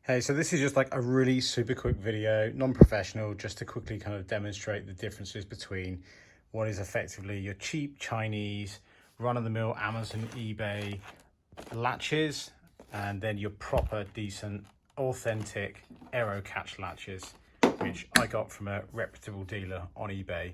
Hey, so this is just like a really super quick video, non-professional, just to quickly kind of demonstrate the differences between what is effectively your cheap Chinese, run-of-the-mill Amazon, eBay latches, and then your proper, decent, authentic Aerocatch latches, which I got from a reputable dealer on eBay.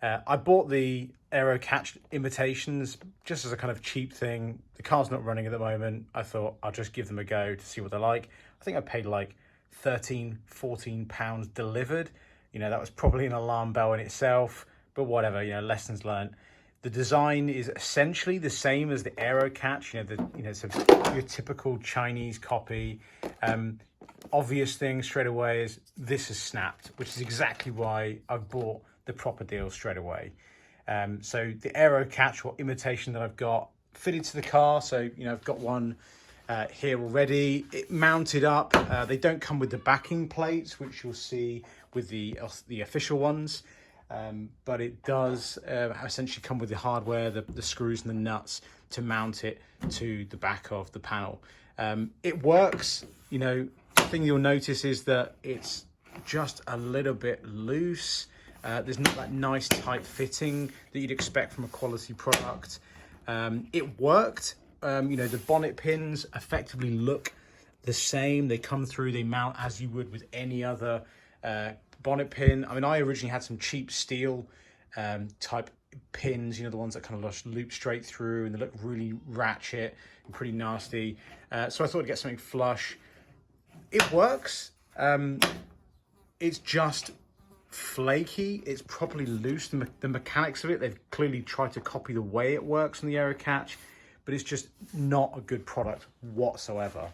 I bought the Aerocatch imitations just as a kind of cheap thing. The car's not running at the moment. I thought I'll just give them a go to see what they're like. I think I paid like 13, 14 pounds delivered. You know, that was probably an alarm bell in itself, but whatever, you know, lessons learned. The design is essentially the same as the Aerocatch, it's your typical Chinese copy. Obvious thing straight away is this has snapped, which is exactly why I bought the proper deal straight away. So the Aerocatch or imitation that I've got fitted to the car. So, you know, I've got one here already. It mounted up. They don't come with the backing plates, which you'll see with the official ones. But it does essentially come with the hardware, the screws and the nuts to mount it to the back of the panel. It works. You know, the thing you'll notice is that it's just a little bit loose. There's not that nice tight fitting that you'd expect from a quality product. It worked. You know, the bonnet pins effectively look the same. They come through, they mount as you would with any other bonnet pin. I mean, I originally had some cheap steel type pins, you know, the ones that kind of just loop straight through and they look really ratchet and pretty nasty. So I thought I'd get something flush. It works. It's just flaky. It's properly loose. The mechanics of it, they've clearly tried to copy the way it works on the Aerocatch, but it's just not a good product whatsoever.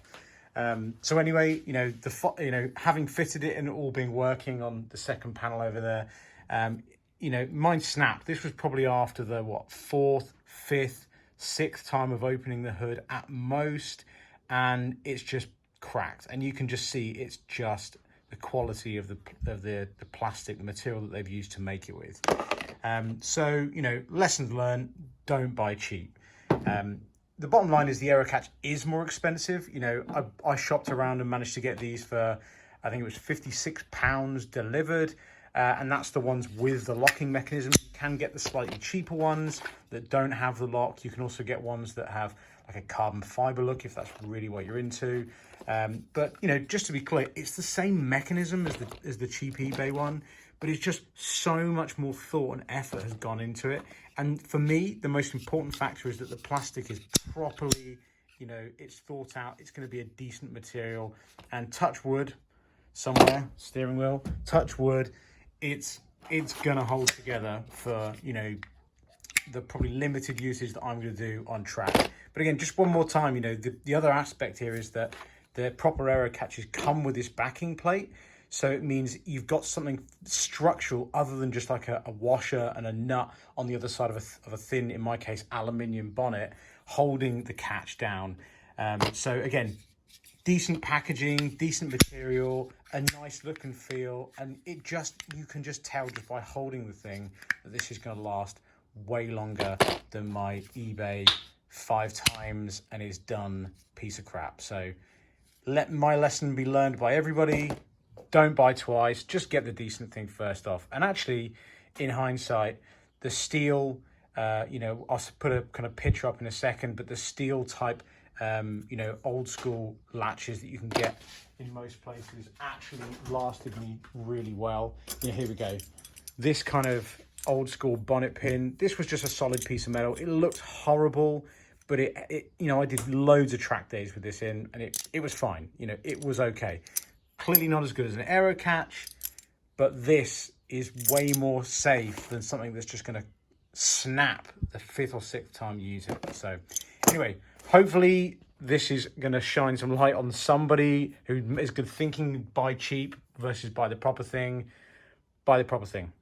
So anyway, you know, having fitted it and all being working on the second panel over there, you know, mine snapped. This was probably after the fourth, fifth, sixth time of opening the hood at most, and it's just cracked. And you can just see it's just the quality of the plastic, the material that they've used to make it with. So, you know, lessons learned, don't buy cheap. The bottom line is the Aerocatch is more expensive. You know, I shopped around and managed to get these for, I think it was £56 delivered. And that's the ones with the locking mechanism. You can get the slightly cheaper ones that don't have the lock. You can also get ones that have like a carbon fiber look if that's really what you're into. But, you know, just to be clear, it's the same mechanism as the cheap eBay one, but it's just so much more thought and effort has gone into it. And for me, the most important factor is that the plastic is properly, you know, it's thought out. It's going to be a decent material. And touch wood somewhere, steering wheel, touch wood, it's going to hold together for, you know, the probably limited usage that I'm going to do on track. But again, just one more time, you know, the other aspect here is that the proper Aerocatches come with this backing plate. So it means you've got something structural other than just like a washer and a nut on the other side of a thin, in my case, aluminium bonnet, holding the catch down. So again, decent packaging, decent material, a nice look and feel. And you can just tell just by holding the thing that this is going to last way longer than my eBay 5 times and is done piece of crap. So let my lesson be learned by everybody. Don't buy twice, just get the decent thing first off. And actually, in hindsight, the steel, you know, I'll put a kind of picture up in a second, but the steel type, you know, old school latches that you can get in most places actually lasted me really well. Yeah, here we go. This kind of old school bonnet pin, this was just a solid piece of metal. It looked horrible, but it you know, I did loads of track days with this in, and it was fine. You know, it was okay. Clearly not as good as an Aerocatch, but this is way more safe than something that's just going to snap the 5th or 6th time you use it. So anyway, hopefully this is going to shine some light on somebody who is good thinking buy cheap versus buy the proper thing. Buy the proper thing.